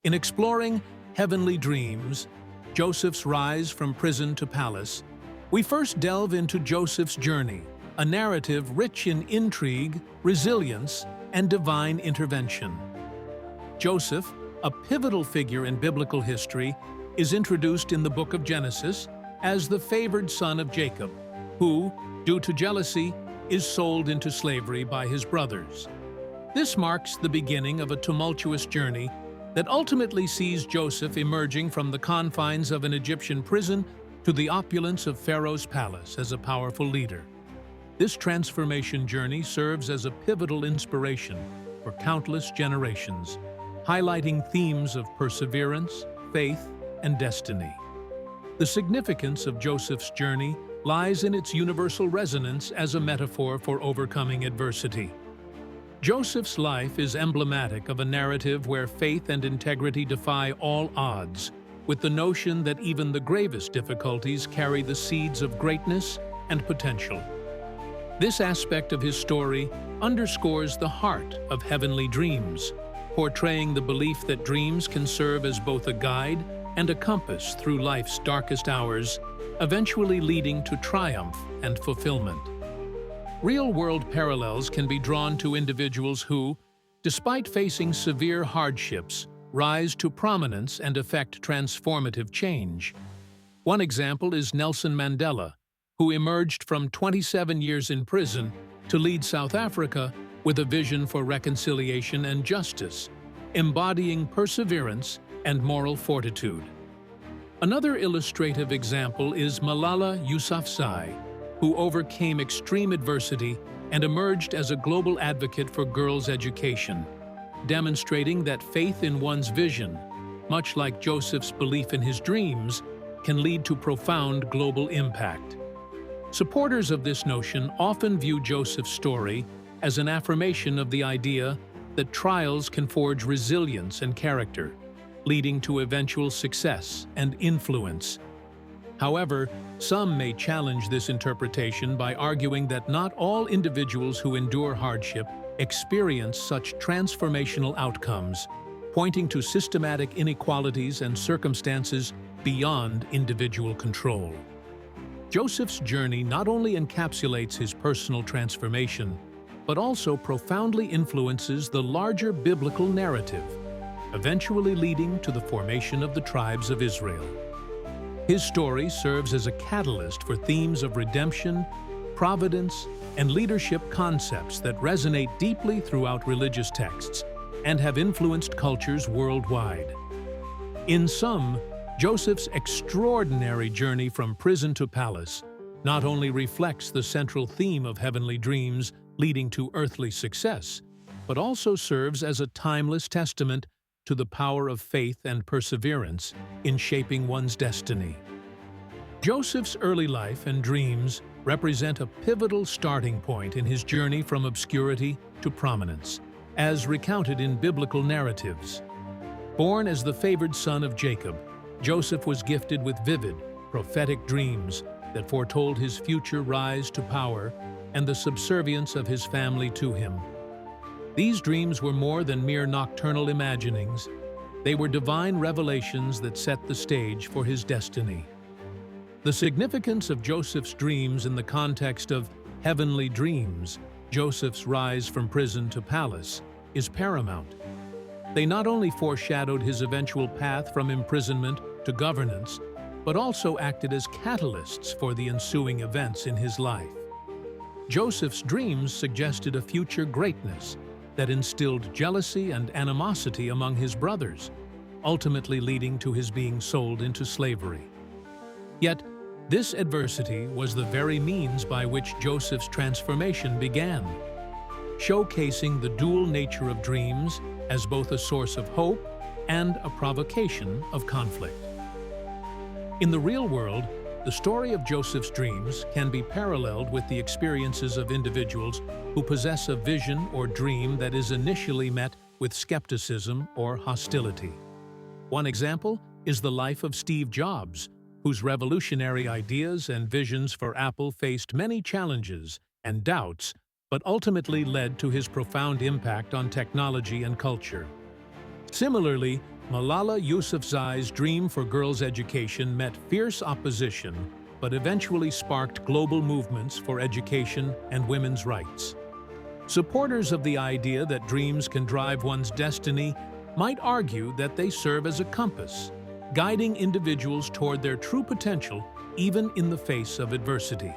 In exploring heavenly dreams, Joseph's rise from prison to palace, we first delve into Joseph's journey, a narrative rich in intrigue, resilience, and divine intervention. Joseph, a pivotal figure in biblical history, is introduced in the book of Genesis as the favored son of Jacob, who, due to jealousy, is sold into slavery by his brothers. This marks the beginning of a tumultuous journey that ultimately sees Joseph emerging from the confines of an Egyptian prison to the opulence of Pharaoh's palace as a powerful leader. This transformation journey serves as a pivotal inspiration for countless generations, highlighting themes of perseverance, faith, and destiny. The significance of Joseph's journey lies in its universal resonance as a metaphor for overcoming adversity. Joseph's life is emblematic of a narrative where faith and integrity defy all odds, with the notion that even the gravest difficulties carry the seeds of greatness and potential. This aspect of his story underscores the heart of heavenly dreams, portraying the belief that dreams can serve as both a guide and a compass through life's darkest hours, eventually leading to triumph and fulfillment. Real-world parallels can be drawn to individuals who, despite facing severe hardships, rise to prominence and effect transformative change. One example is Nelson Mandela, who emerged from 27 years in prison to lead South Africa with a vision for reconciliation and justice, embodying perseverance and moral fortitude. Another illustrative example is Malala Yousafzai, who overcame extreme adversity and emerged as a global advocate for girls' education, demonstrating that faith in one's vision, much like Joseph's belief in his dreams, can lead to profound global impact. Supporters of this notion often view Joseph's story as an affirmation of the idea that trials can forge resilience and character, leading to eventual success and influence. However, some may challenge this interpretation by arguing that not all individuals who endure hardship experience such transformational outcomes, pointing to systematic inequalities and circumstances beyond individual control. Joseph's journey not only encapsulates his personal transformation, but also profoundly influences the larger biblical narrative, eventually leading to the formation of the tribes of Israel. His story serves as a catalyst for themes of redemption, providence, and leadership concepts that resonate deeply throughout religious texts and have influenced cultures worldwide. In sum, Joseph's extraordinary journey from prison to palace not only reflects the central theme of heavenly dreams leading to earthly success, but also serves as a timeless testament to the power of faith and perseverance in shaping one's destiny. Joseph's early life and dreams represent a pivotal starting point in his journey from obscurity to prominence, as recounted in biblical narratives. Born as the favored son of Jacob, Joseph was gifted with vivid, prophetic dreams that foretold his future rise to power and the subservience of his family to him. These dreams were more than mere nocturnal imaginings. They were divine revelations that set the stage for his destiny. The significance of Joseph's dreams in the context of heavenly dreams, Joseph's rise from prison to palace, is paramount. They not only foreshadowed his eventual path from imprisonment to governance, but also acted as catalysts for the ensuing events in his life. Joseph's dreams suggested a future greatness that instilled jealousy and animosity among his brothers, ultimately leading to his being sold into slavery. Yet, this adversity was the very means by which Joseph's transformation began, showcasing the dual nature of dreams as both a source of hope and a provocation of conflict. In the real world, the story of Joseph's dreams can be paralleled with the experiences of individuals who possess a vision or dream that is initially met with skepticism or hostility. One example is the life of Steve Jobs, whose revolutionary ideas and visions for Apple faced many challenges and doubts, but ultimately led to his profound impact on technology and culture. Similarly, Malala Yousafzai's dream for girls' education met fierce opposition, but eventually sparked global movements for education and women's rights. Supporters of the idea that dreams can drive one's destiny might argue that they serve as a compass, guiding individuals toward their true potential even in the face of adversity.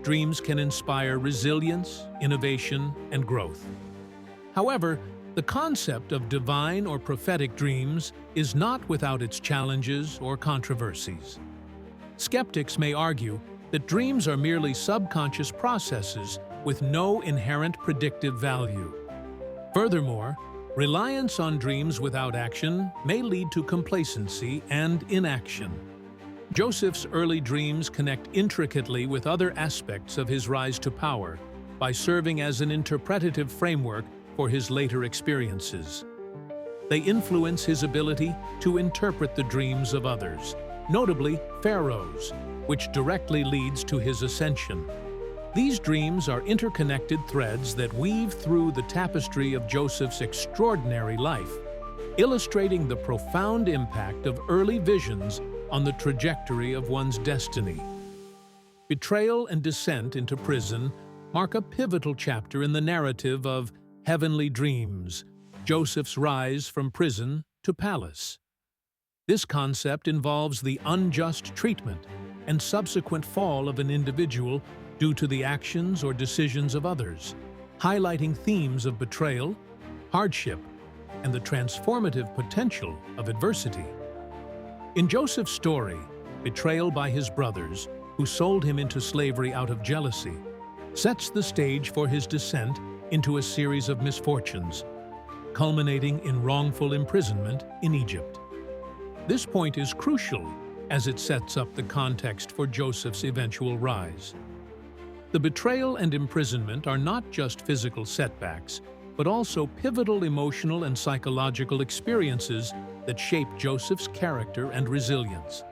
Dreams can inspire resilience, innovation, and growth. However, the concept of divine or prophetic dreams is not without its challenges or controversies. Skeptics may argue that dreams are merely subconscious processes with no inherent predictive value. Furthermore, reliance on dreams without action may lead to complacency and inaction. Joseph's early dreams connect intricately with other aspects of his rise to power by serving as an interpretative framework for his later experiences. They influence his ability to interpret the dreams of others, notably Pharaoh's, which directly leads to his ascension. These dreams are interconnected threads that weave through the tapestry of Joseph's extraordinary life, illustrating the profound impact of early visions on the trajectory of one's destiny. Betrayal and descent into prison mark a pivotal chapter in the narrative of Heavenly Dreams, Joseph's rise from prison to palace. This concept involves the unjust treatment and subsequent fall of an individual due to the actions or decisions of others, highlighting themes of betrayal, hardship, and the transformative potential of adversity. In Joseph's story, betrayal by his brothers, who sold him into slavery out of jealousy, sets the stage for his descent into a series of misfortunes, culminating in wrongful imprisonment in Egypt. This point is crucial as it sets up the context for Joseph's eventual rise. The betrayal and imprisonment are not just physical setbacks, but also pivotal emotional and psychological experiences that shape Joseph's character and resilience.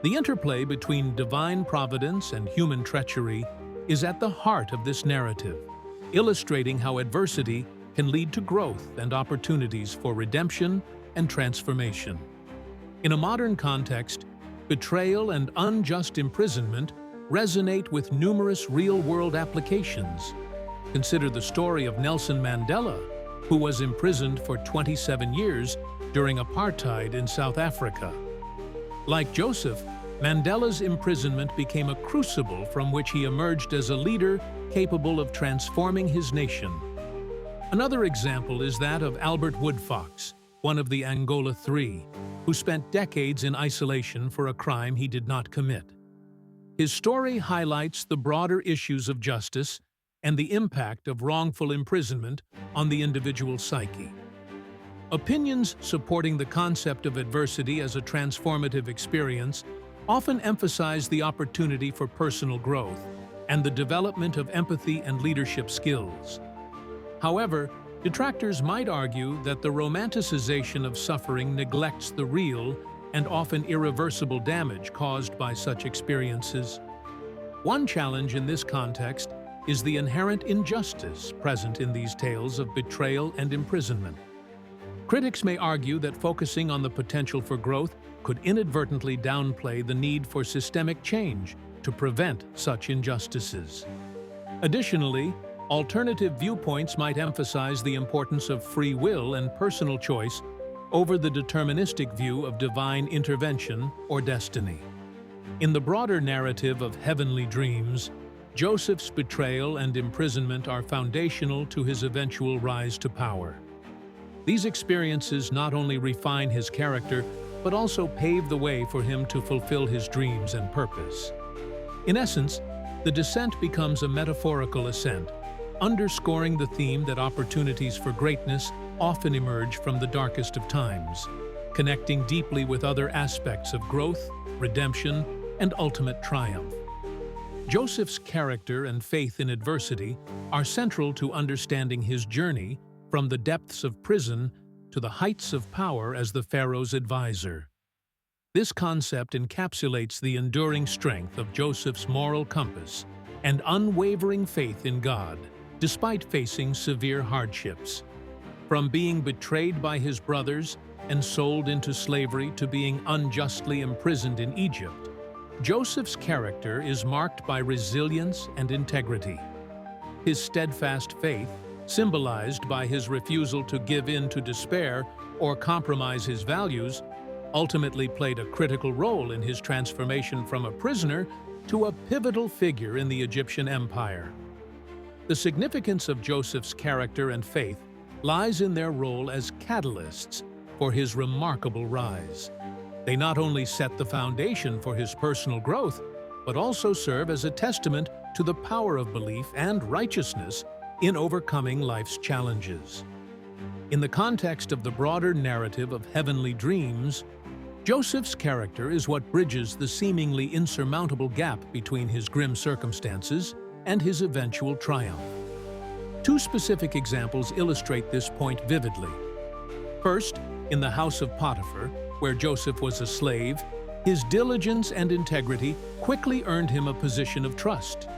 The interplay between divine providence and human treachery is at the heart of this narrative, illustrating how adversity can lead to growth and opportunities for redemption and transformation. In a modern context, betrayal and unjust imprisonment resonate with numerous real-world applications. Consider the story of Nelson Mandela, who was imprisoned for 27 years during apartheid in South Africa. Like Joseph, Mandela's imprisonment became a crucible from which he emerged as a leader capable of transforming his nation. Another example is that of Albert Woodfox, one of the Angola Three, who spent decades in isolation for a crime he did not commit. His story highlights the broader issues of justice and the impact of wrongful imprisonment on the individual psyche. Opinions supporting the concept of adversity as a transformative experience often emphasize the opportunity for personal growth and the development of empathy and leadership skills. However, detractors might argue that the romanticization of suffering neglects the real and often irreversible damage caused by such experiences. One challenge in this context is the inherent injustice present in these tales of betrayal and imprisonment. Critics may argue that focusing on the potential for growth could inadvertently downplay the need for systemic change to prevent such injustices. Additionally, alternative viewpoints might emphasize the importance of free will and personal choice over the deterministic view of divine intervention or destiny. In the broader narrative of Heavenly Dreams, Joseph's betrayal and imprisonment are foundational to his eventual rise to power. These experiences not only refine his character, but also pave the way for him to fulfill his dreams and purpose. In essence, the descent becomes a metaphorical ascent, underscoring the theme that opportunities for greatness often emerge from the darkest of times, connecting deeply with other aspects of growth, redemption, and ultimate triumph. Joseph's character and faith in adversity are central to understanding his journey from the depths of prison to the heights of power as the Pharaoh's advisor. This concept encapsulates the enduring strength of Joseph's moral compass and unwavering faith in God, despite facing severe hardships. From being betrayed by his brothers and sold into slavery to being unjustly imprisoned in Egypt, Joseph's character is marked by resilience and integrity. His steadfast faith, symbolized by his refusal to give in to despair or compromise his values, ultimately played a critical role in his transformation from a prisoner to a pivotal figure in the Egyptian empire. The significance of Joseph's character and faith lies in their role as catalysts for his remarkable rise. They not only set the foundation for his personal growth, but also serve as a testament to the power of belief and righteousness in overcoming life's challenges. In the context of the broader narrative of heavenly dreams, Joseph's character is what bridges the seemingly insurmountable gap between his grim circumstances and his eventual triumph. Two specific examples illustrate this point vividly. First, in the house of Potiphar, where Joseph was a slave, his diligence and integrity quickly earned him a position of trust.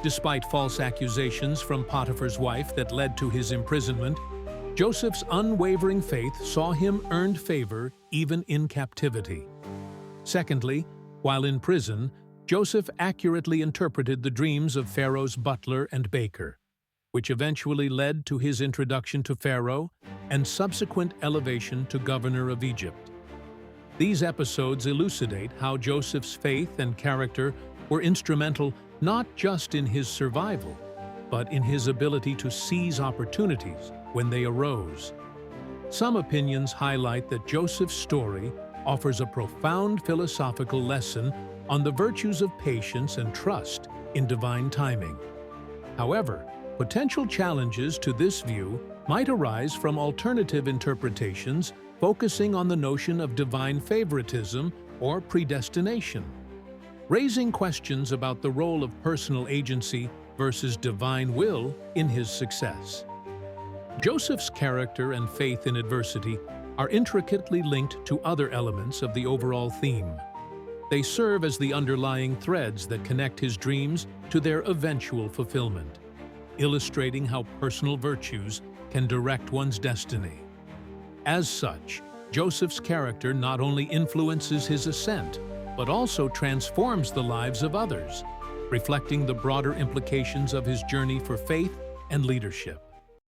Despite false accusations from Potiphar's wife that led to his imprisonment, Joseph's unwavering faith saw him earn favor even in captivity. Secondly, while in prison, Joseph accurately interpreted the dreams of Pharaoh's butler and baker, which eventually led to his introduction to Pharaoh and subsequent elevation to governor of Egypt. These episodes elucidate how Joseph's faith and character were instrumental not just in his survival, but in his ability to seize opportunities when they arose. Some opinions highlight that Joseph's story offers a profound philosophical lesson on the virtues of patience and trust in divine timing. However, potential challenges to this view might arise from alternative interpretations focusing on the notion of divine favoritism or predestination, raising questions about the role of personal agency versus divine will in his success. Joseph's character and faith in adversity are intricately linked to other elements of the overall theme. They serve as the underlying threads that connect his dreams to their eventual fulfillment, illustrating how personal virtues can direct one's destiny. As such, Joseph's character not only influences his ascent, but also transforms the lives of others, reflecting the broader implications of his journey for faith and leadership.